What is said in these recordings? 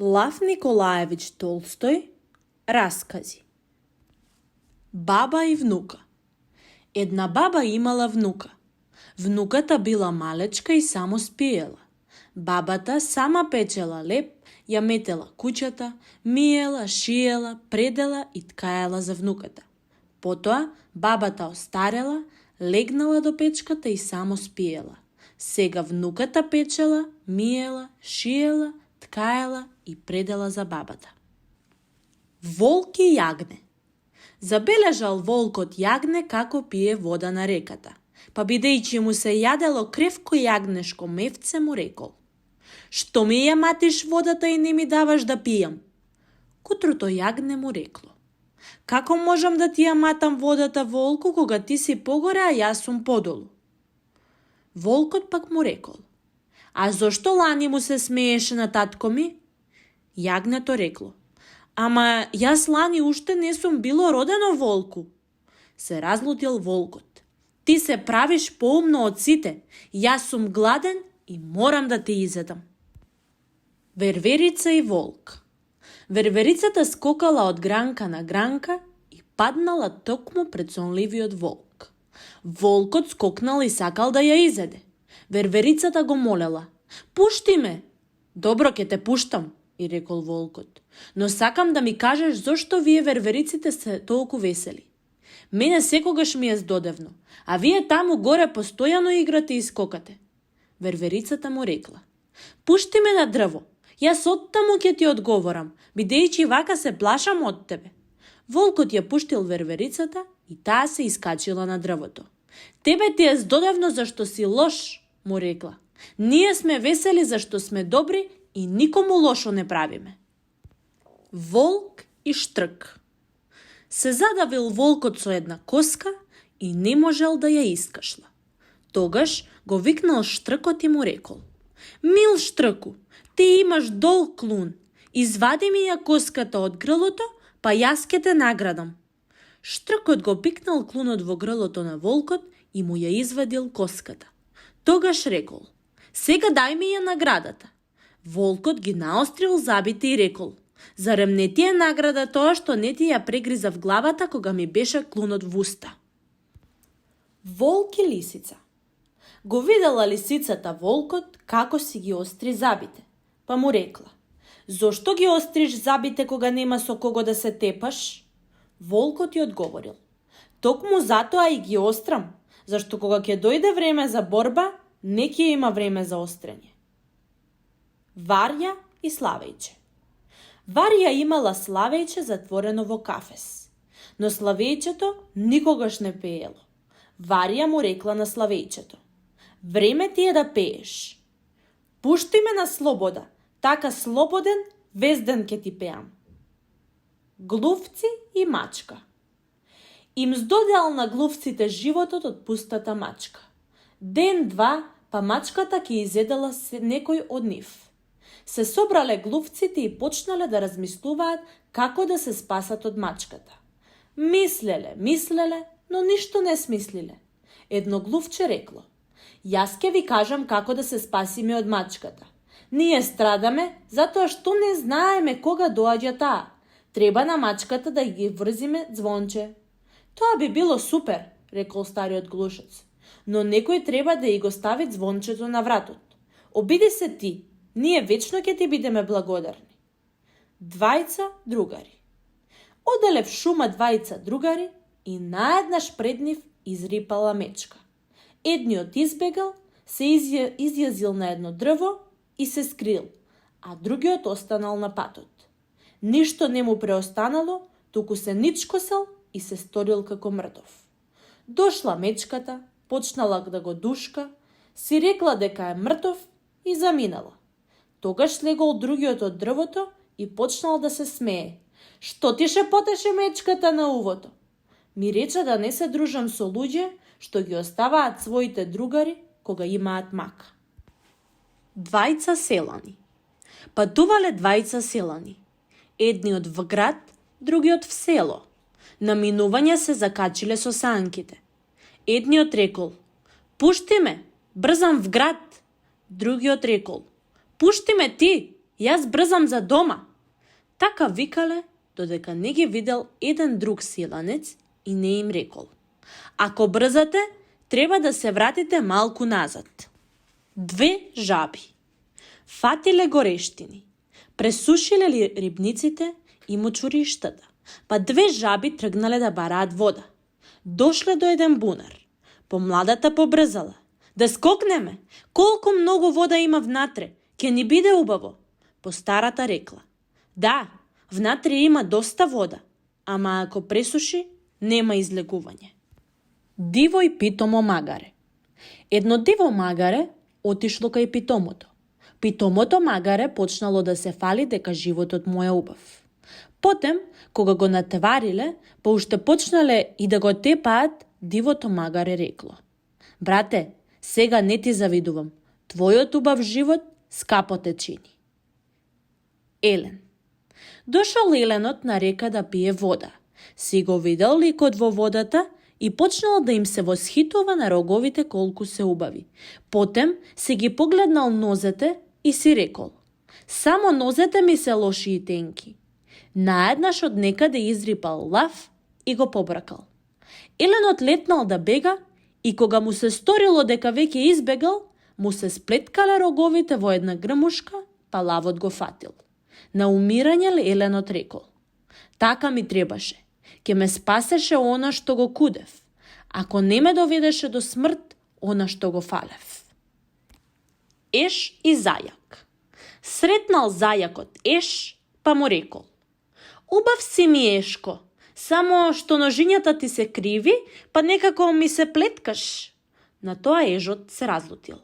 Лав Николаевич Толстој. Раскази. Баба и внука. Една баба имала внука. Внуката била малечка и само спиела. Бабата сама печела леп, ја метела куќата, миела, шиела, предела и ткаела за внуката. Потоа бабата остарела, легнала до печката и само спиела. Сега внуката печела, миела, шиела, ткаела и предела за бабата. Волк и јагне. Забележал волкот јагне како пие вода на реката, па бидејќи му се јадело кревко јагнешко мевце, му рекол: "Што ми ја матиш водата и не ми даваш да пијам?" Кутрото јагне му рекло: "Како можам да ти ја матам водата, волку, кога ти си погоре, а јас сум подолу?" Волкот пак му рекол: "А зошто лани му се смееше на татко ми?" Јагнето рекло: "Ама јас лани уште не сум било родено, волку." Се разлутил волкот: "Ти се правиш поумно од сите, јас сум гладен и морам да те изедам." Верверица и волк. Верверицата скокала од гранка на гранка и паднала токму пред сонливиот волк. Волкот скокнал и сакал да ја изеде. Верверицата го молела: "Пушти ме." "Добро, ќе те пуштам," и рекол волкот, "но сакам да ми кажеш зошто вие вервериците се толку весели. Мене секогаш ми е здодевно, а вие таму горе постојано играте и скокате." Верверицата му рекла: "Пушти ме на дрво, јас оттаму ќе ти одговорам, бидејќи вака се плашам од тебе." Волкот ја пуштил верверицата и таа се искачила на дрвото. "Тебе ти е здодевно зашто си лош," му рекла. "Ние сме весели зашто сме добри и никому лошо не правиме." Волк и штрк. Се задавил волкот со една коска и не можел да ја искашла. Тогаш го викнал штркот и му рекол: "Мил штрку, ти имаш дол клун, извади ми ја коската од грлото, па јас ке те наградам." Штркот го пикнал клунот во грлото на волкот и му ја извадил коската. Тогаш рекол: "Сега дај ми ја наградата." Волкот ги наострил забите и рекол: "Зарем не ти е награда тоа што не ти ја прегризав главата кога ми беше клунот в уста?" Волк и лисица. Го видела лисицата волкот како си ги остри забите, па му рекла: "Зошто ги остриш забите кога нема со кого да се тепаш?" Волкот ја одговорил: "Токму затоа и ги острам, зашто кога ќе дојде време за борба, не ќе има време за острење." Варја и Славејче. Варја имала Славејче затворено во кафес, но Славејчето никогаш не пеело. Варја му рекла на Славејчето: "Време ти е да пееш. Пушти ме на слобода, така слободен, везден ке ти пеам." Глувци и мачка. Им здодеал на глувците животот од пустата мачка. Ден-два, па мачката ќе изедела некој од нив. Се собрале глувците и почнале да размислуваат како да се спасат од мачката. Мислеле, но ништо не смислиле. Едно глувче рекло: "Јас ќе ви кажам како да се спасиме од мачката. Ние страдаме затоа што не знаеме кога доаѓа таа. Треба на мачката да ги врзиме звонче." "Тоа би било супер," рекол стариот глушец, "но некој треба да и го стави звончето на вратот. Обиди се ти, ние вечно ќе ти бидеме благодарни." Двајца другари. Оделе в шума двајца другари и наеднаш пред нив изрипала мечка. Едниот избегал, се изјазил на едно дрво и се скрил, а другиот останал на патот. Ништо не му преостанало, туку се ничкосел и се сторил како мртов. Дошла мечката, почнала да го душка, си рекла дека е мртов и заминала. Тогаш слегол другиот од дрвото и почнал да се смее. "Што ти шепотеше мечката на увото? Ми рече да не се дружам со луѓе што ги оставаат своите другари кога имаат мака." Двајца селани. Патувале двајца селани. Едниот в град, другиот в село. На минување се закачиле со санките. Едниот рекол: "Пушти ме, брзам в град." Другиот рекол: "Пушти ме ти, Јас брзам за дома. Така викале, додека не ги видел еден друг силанец и не им рекол: ако брзате, треба да се вратите малку назад. Две жаби фатиле горештини, пресушиле ли рибниците и мочуриштата, па две жаби тргнале да бараат вода. Дошле до еден бунар. Помладата побрзала: да скокнеме, колку многу вода има внатре, ќе ни биде убаво. Постарата рекла: да, внатре има доста вода, ама ако пресуши, нема излегување. Диво и питомо магаре. Едно диво магаре отишло кај питомото. Питомото магаре почнало да се фали дека животот му е убав. Потем, кога го натевариле, па уште почнале и да го тепаат, дивото магаре рекло: брате, сега не ти завидувам, твојот убав живот скапо те чини. Елен. Дошол еленот на река да пие вода. Си го видел ликот во водата и почнал да им се восхитува на роговите колку се убави. Потем се ги погледнал нозете и си рекол: само нозете ми се лоши и тенки. Наеднаш од некаде изрипал лав и го побракал. Еленот летнал да бега и кога му се сторило дека веќе избегал, му се сплеткале роговите во една грмушка, па лавот го фатил. На умирање еленот рекол: така ми требаше, ке ме спасеше она што го кудев, ако не ме доведеше до смрт она што го фалев. Еш и зајак. Сретнал зајакот еш, па му рекол: убав си ми ешко, само што ножињата ти се криви, па некако ми се плеткаш. На тоа ежот се разлутил: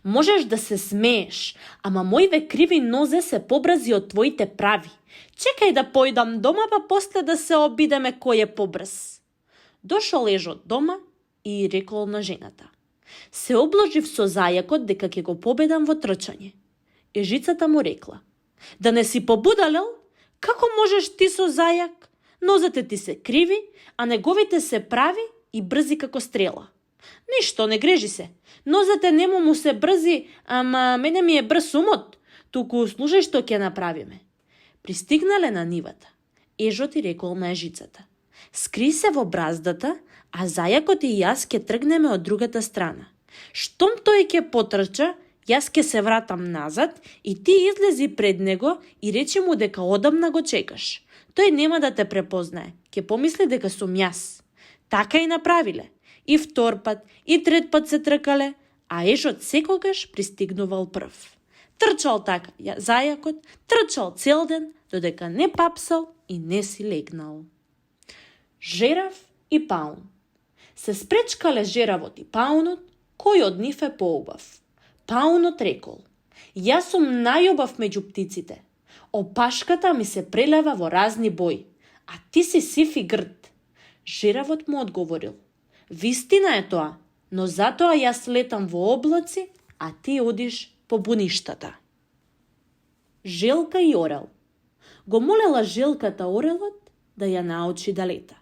можеш да се смееш, ама моите криви нозе се побрзи од твоите прави. Чекај да појдам дома, па после да се обидеме кој е побрз. Дошол ежот дома и рекол на жената: се обложив со зајакот дека ќе го победам во трчање. Ежицата му рекла: да не си побудалел? Како можеш ти со зајак? Нозете ти се криви, а неговите се прави и брзи како стрела. Ништо, не грежи се. Нозете нему му се брзи, ама мене ми е брз умот. Туку слушај што ќе направиме. Пристигнале на нивата. Ежот и рекол на ежицата: скри се во браздата, а зајакот и јас ќе тргнеме од другата страна. Штом тој ќе потрча, јас ќе се вратам назад и ти излези пред него и речи му дека одамна го чекаш. Тој нема да те препознае, ќе помисли дека сум јас. Така и направиле. И втор пат, и трет пат се тркале, а ежот секогаш пристигнувал прв. Трчал така зајакот, трчал цел ден, додека не папсал и не си легнал. Жерав и паун. Се спречкале жеравот и паунот, кој од нив е поубав. Паунот рекол: јас сум најубав меѓу птиците. Опашката ми се прелева во разни бои, а ти си сив и грд. Жеравот му одговорил: вистина е тоа, но затоа јас летам во облаци, а ти одиш по буништата. Желка и орел. Го молела желката орелот да ја научи да лета.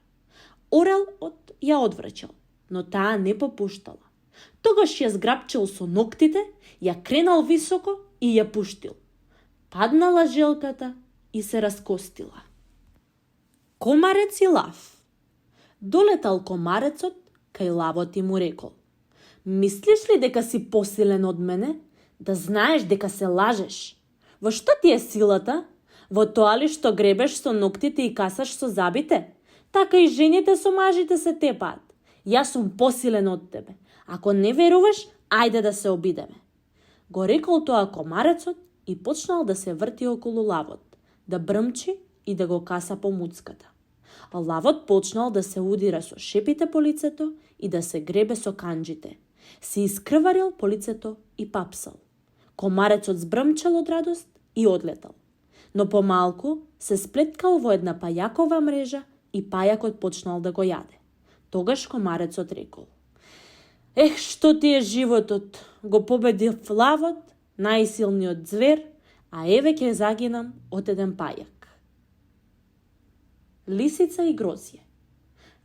Орелот ја одвраќал, но таа не попуштала. Тогаш ја зграпчил со ноктите, ја кренал високо и ја пуштил. Паднала желката и се раскостила. Комарец и лав. Долетал комарецот кај лавот и му рекол: мислиш ли дека си посилен од мене? Да знаеш дека се лажеш. Во што ти е силата? Во тоа ли што гребеш со ноктите и касаш со забите? Така и жените со мажите се тепаат. Јас сум посилен од тебе. Ако не веруваш, ајде да се обидеме. Го рекол тоа комарецот и почнал да се врти околу лавот, да брмчи и да го каса по муцката. А лавот почнал да се удира со шепите по лицето и да се гребе со канџите. Си искрварил по лицето и папсал. Комарецот збрмчал од радост и одлетал. Но помалку се сплеткал во една пајакова мрежа и пајакот почнал да го јаде. Тогаш комарецот рекол: ех, што ти е животот, го победив лавот, најсилниот звер, а еве ќе загинам од еден пајак. Лисица и грозје.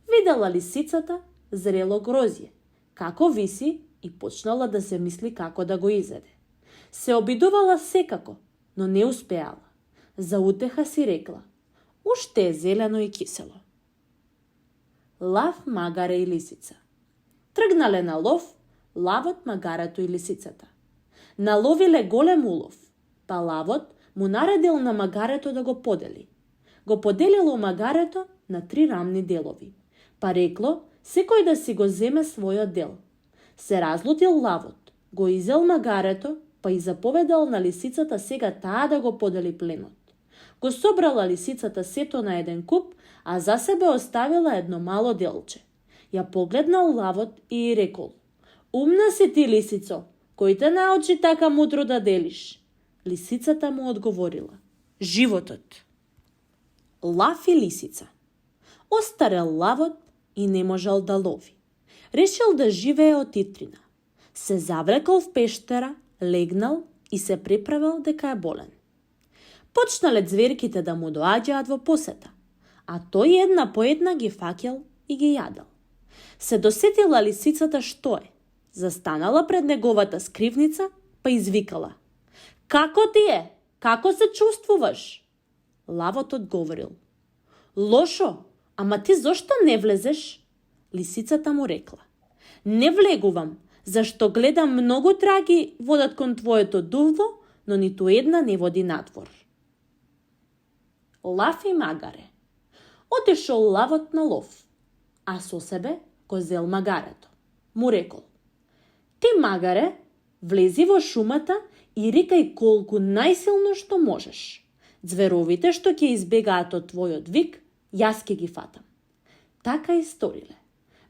Видела лисицата зрело грозје, како виси и почнала да се мисли како да го изеде. Се обидувала секако, но не успеала. За утеха си рекла: уште е зелено и кисело. Лав, магаре и лисица. Тргнале на лов, лавот, магарето и лисицата. Наловиле голем улов, па лавот му наредил на магарето да го подели. Го поделило магарето на 3 рамни делови, па рекло секој да си го земе својот дел. Се разлутил лавот, го изел магарето, па и заповедал на лисицата сега таа да го подели пленот. Го собрала лисицата сето на еден куп, а за себе оставила едно мало делче. Ја погледнал лавот и рекол: умна си ти, лисицо, кој те научи така мудро да делиш? Лисицата му одговорила: животот. Лав и лисица. Остарел лавот и не можел да лови. Решил да живее од итрина. Се завлекал в пештера, легнал и се приправил дека е болен. Почнале зверките да му доаѓаат во посета, а тој една по една ги фаќал и ги јадал. Се досетила лисицата што е. Застанала пред неговата скривница, па извикала: како ти е? Како се чувствуваш? Лавот одговорил: лошо, ама ти зошто не влезеш? Лисицата му рекла: не влегувам, зашто гледам многу траги водат кон твоето дувло, но ниту една не води надвор. Лав и магаре. Отишол лавот на лов, а со себе го зел магарето. Му рекол: ти, магаре, влези во шумата и рикај колку најсилно што можеш. Зверовите што ќе избегаат од твојот вик, јас ќе ги фатам. Така и сториле.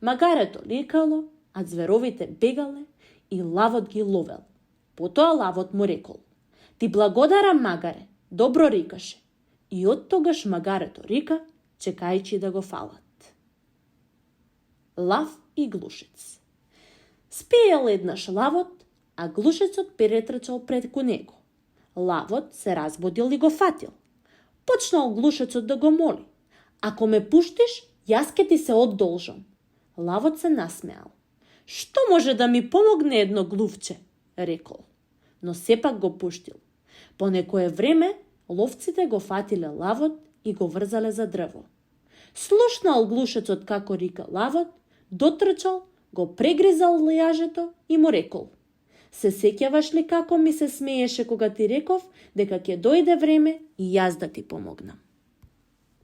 Магарето рикало, а зверовите бегале и лавот ги ловел. Потоа лавот му рекол: ти благодарам, магаре, добро рикаше. И од тогаш магарето рика, чекајќи да го фалат. Лав и глушец. Спиел еднаш лавот, а глушецот перетрчал преку него. Лавот се разбудил и го фатил. Почнал глушецот да го моли: ако ме пуштиш, јас ке ти се оддолжам. Лавот се насмеал: што може да ми помогне едно глувче, рекол. Но сепак го пуштил. По некое време ловците го фатиле лавот и го врзале за дрво. Слушнал глушецот како рика лавот, дотрчал, го прегризал јажето и му рекол: се сеќаваш ли како ми се смееше кога ти реков дека ќе дојде време и јас да ти помогнам?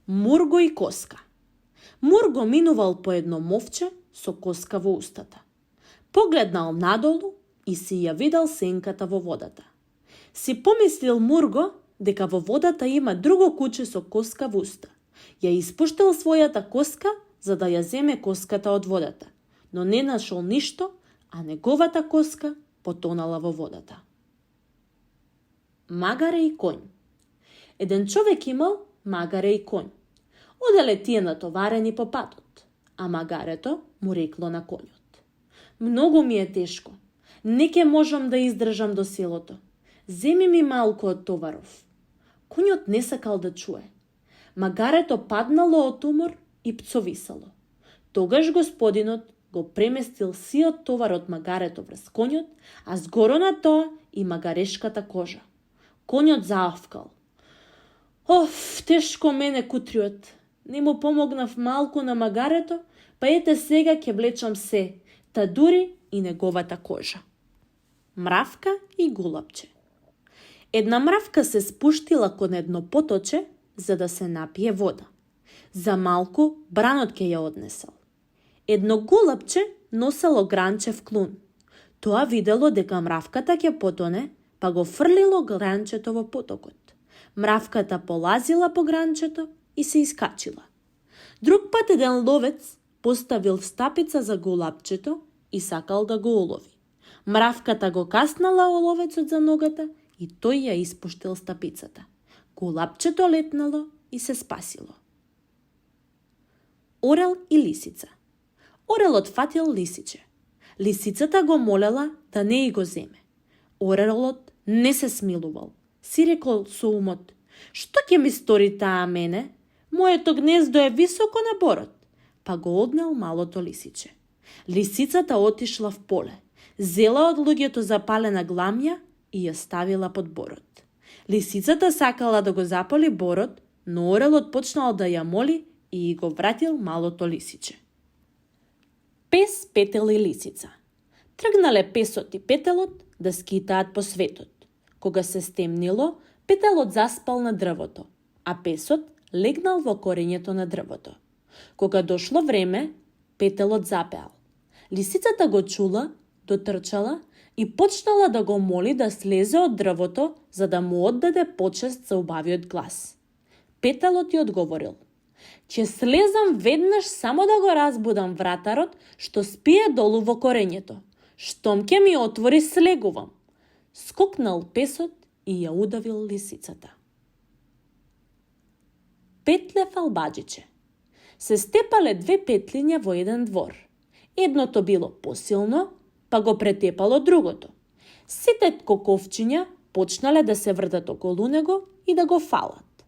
Мурго и коска. Мурго минувал по едно мовче со коска во устата. Погледнал надолу и си ја видал сенката во водата. Си помислил Мурго дека во водата има друго куче со коска во уста. Ја испуштил својата коска за да ја земе коската од водата, но не нашол ништо, а неговата коска потонала во водата. Магаре и конј. Еден човек имал магаре и конј. Оделе тие натоварени по патот, а магарето му рекло на конјот: многу ми е тешко, не ќе можам да издржам до селото. Земи ми малку од товаров. Конјот не сакал да чуе. Магарето паднало од умор и пцовисало. Тогаш господинот го преместил сиот товар од магарето врз конјот, а згоро на тоа и магарешката кожа. Конјот заавкал: оф, тешко мене кутриот. Не му помогнав малку на магарето, па ете сега ќе влечам се, та дури и неговата кожа. Мравка и гулапче. Една мравка се спуштила кон едно поточе за да се напие вода. За малку бранот ќе ја однесал. Едно гулапче носело гранчев клун. Тоа видело дека мравката ќе потоне, па го фрлило гранчето во потокот. Мравката полазила по гранчето и се искачила. Друг пат еден ловец поставил стапица за гулапчето и сакал да го улови. Мравката го каснала ловецот за ногата и тој ја испуштил стапицата. Гулапчето летнало и се спасило. Орел и лисица. Орелот фатил лисиче. Лисицата го молела да не и го земе. Орелот не се смилувал. Си рекол со умот: што ќе ми стори таа мене? Моето гнездо е високо на борот. Па го однел малото лисиче. Лисицата отишла в поле. Зела од луѓето запалена гламја и ја ставила под борот. Лисицата сакала да го запали борот, но орелот почнал да ја моли и го вратил малото лисиче. Пес, петел и лисица. Тргнале песот и петелот да скитаат по светот. Кога се стемнило, петелот заспал на дрвото, а песот легнал во корењето на дрвото. Кога дошло време, петелот запеал. Лисицата го чула, дотрчала и почнала да го моли да слезе од дрвото, за да му оддаде почест за убавиот глас. Петелот ја одговорил: ќе слезам веднаш само да го разбудам вратарот што спие долу во корењето. Штом ќе ми отвори, слегувам. Скокнал песот и ја удавил лисицата. Петле фалбаџиче. Се степале две петлиња во еден двор. Едното било посилно, па го претепало другото. Сите коковчиња почнале да се вртат околу него и да го фалат.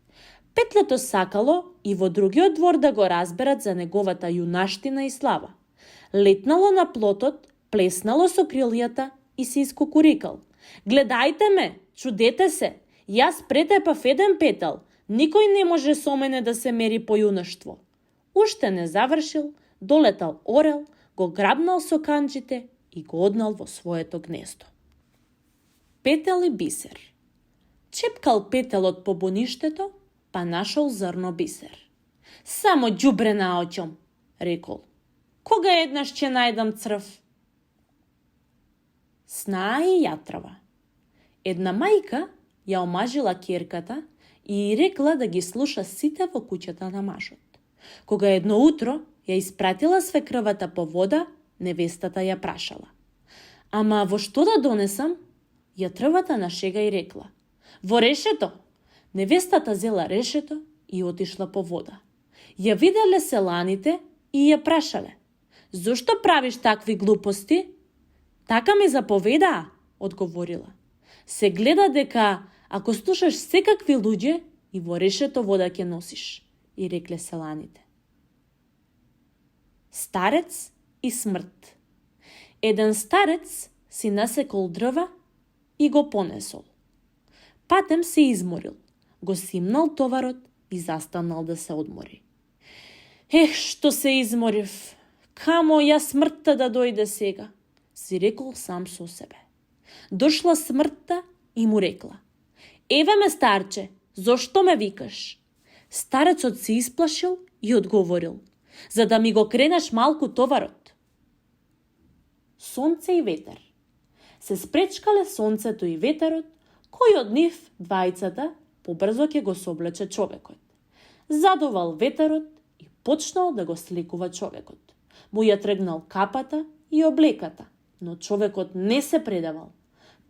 Петлето сакало и во другиот двор да го разберат за неговата јунаштина и слава. Летнало на плотот, плеснало со крилјата и се искукурикал: „Гледајте ме, чудете се, јас претепав еден петел, никој не може со мене да се мери по јунаштво.“ Уште не завршил, долетал орел, го грабнал со канџите и го однал во своето гнездо. Петел и бисер. Чепкал петелот по буништето, па нашол зрно бисер. „Само ѓубре наоѓам“, рекол. „Кога еднаш ќе најдам црв?“ Снаа и јатрава. Една мајка ја омажила ќерката и рекла да ги слуша сите во куќата на мажот. Кога едно утро ја испратила свекрвата по вода, невестата ја прашала: „Ама во што да донесам?“ Јатрвата на шега и рекла: „Во решето.“ Невестата зела решето и отишла по вода. Ја виделе селаните и ја прашале: „Зошто правиш такви глупости?“ „Така ми заповедаа“, одговорила. „Се гледа дека ако слушаш секакви луѓе и во решето вода ќе носиш“, и рекле селаните. Старец и смрт. Еден старец си насекол дрва и го понесол. Патем се изморил, го симнал товарот и застанал да се одмори. „Ех, што се изморив, камо ја смртта да дојде сега“, си рекол сам со себе. Дошла смртта и му рекла: „Еве ме, старче, зошто ме викаш?“ Старецот се исплашил и одговорил: „За да ми го кренеш малку товарот.“ Сонце и ветер. Се спречкале сонцето и ветерот, кој од нив двајцата побрзо ќе го соблече човекот. Задувал ветерот и почнал да го сликува човекот. Му ја тргнал капата и облеката, но човекот не се предавал.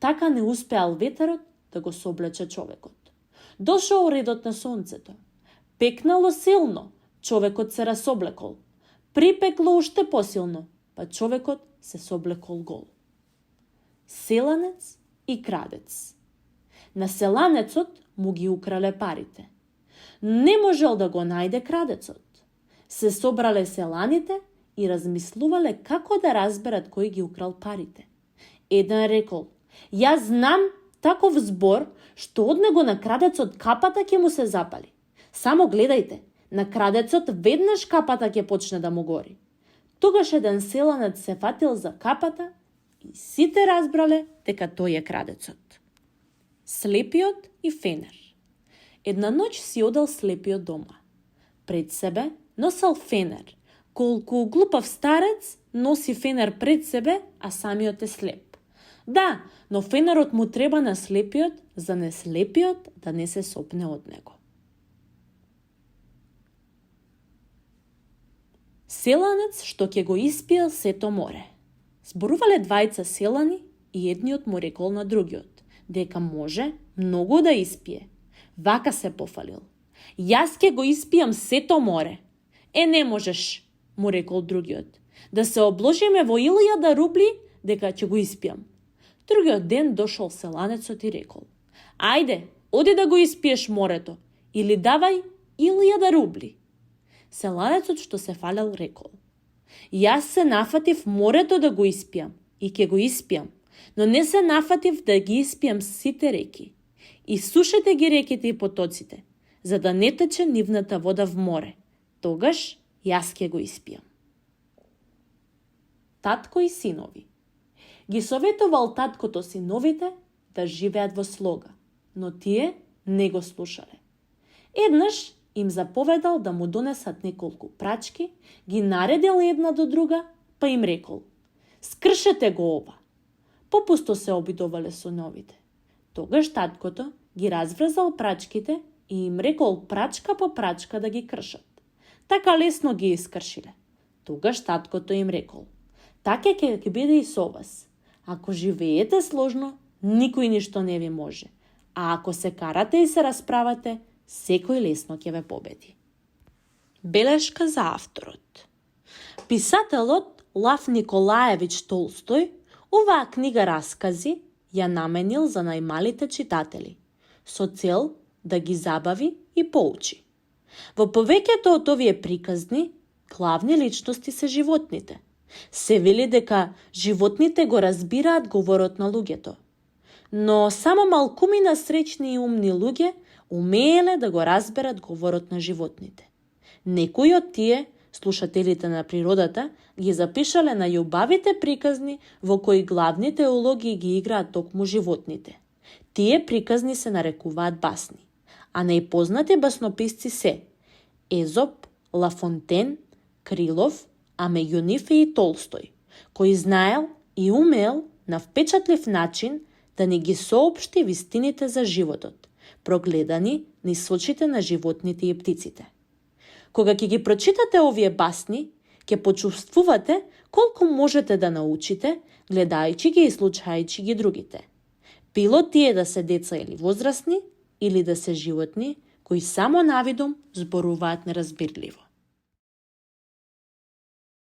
Така не успеал ветерот да го соблече човекот. Дошол редот на сонцето. Пекнало силно, човекот се расоблекол. Припекло уште посилно, па човекот се соблекол гол. Селанец и крадец. На селанецот му ги украле парите. Не можел да го најде крадецот. Се собрале селаните и размислувале како да разберат кој ги украл парите. Еден рекол: „Јас знам таков збор што од него на крадецот капата ќе му се запали. Само гледајте, на крадецот веднаш капата ќе почне да му гори.“ Тогаш еден селанец се фатил за капата и сите разбрале дека тој е крадецот. Слепиот и фенер. Една ноќ си одел слепиот дома. Пред себе носел фенер. Колку глупав старец носи фенер пред себе, а самиот е слеп. Да, но фенерот му треба на слепиот, за не слепиот да не се сопне од него. Селанец што ќе го испиел сето море. Зборувале двајца селани и едниот му рекол на другиот дека може многу да испие. Вака се пофалил: „Јас ќе го испијам сето море.“ „Е, не можеш“, му рекол другиот. „Да се обложиме во 1000 рубли дека ќе го испијам.“ Другиот ден дошол селанецот и рекол: „Ајде, оди да го испиеш морето, или давај 1000 рубли.“ Селанецот што се фалел рекол: „Јас се нафатив морето да го испијам и ќе го испијам, но не се нафатив да ги испијам сите реки. и сушете ги реките и потоците, за да не тече нивната вода в море. Тогаш јас ќе го испијам. Татко и синови. Ги советувал таткото синовите да живеат во слога, но тие не го слушале. Еднаш им заповедал да му донесат неколку прачки, ги наредил една до друга, па им рекол: скршете го ова. Попусто се обидувале синовите. Тогаш таткото ги разврзал прачките и им рекол прачка по прачка да ги кршат. Така лесно ги искршиле. Тогаш таткото им рекол: така ќе биде и со вас. Ако живеете сложно, никој ништо не ви може. А ако се карате и се расправате, секој лесно ќе ве победи. Белешка за авторот. Писателот Лав Николаевич Толстој оваа книга раскази ја наменил за најмалите читатели, со цел да ги забави и поучи. Во повеќето од овие приказни, главни личности се животните. Се вели дека животните го разбираат говорот на луѓето. Но само малкумина среќни и умни луѓе умееле да го разберат говорот на животните. Некои од тие, слушателите на природата, ги запишале на љубавите приказни во кои главните улоги ги играат токму животните. Тие приказни се нарекуваат басни, а најпознати баснописци се Езоп, Ла Фонтен, Крилов, а меѓу нив е и Толстој, кој знаел и умел на впечатлив начин да ни ги соопшти вистините за животот, прогледани низ очите на животните и птиците. Кога ќе ги прочитате овие басни, ќе почувствувате колку можете да научите, гледајќи ги и слушајќи ги другите. Било тие да се деца или возрастни, или да се животни, кои само навидом зборуваат неразбирливо.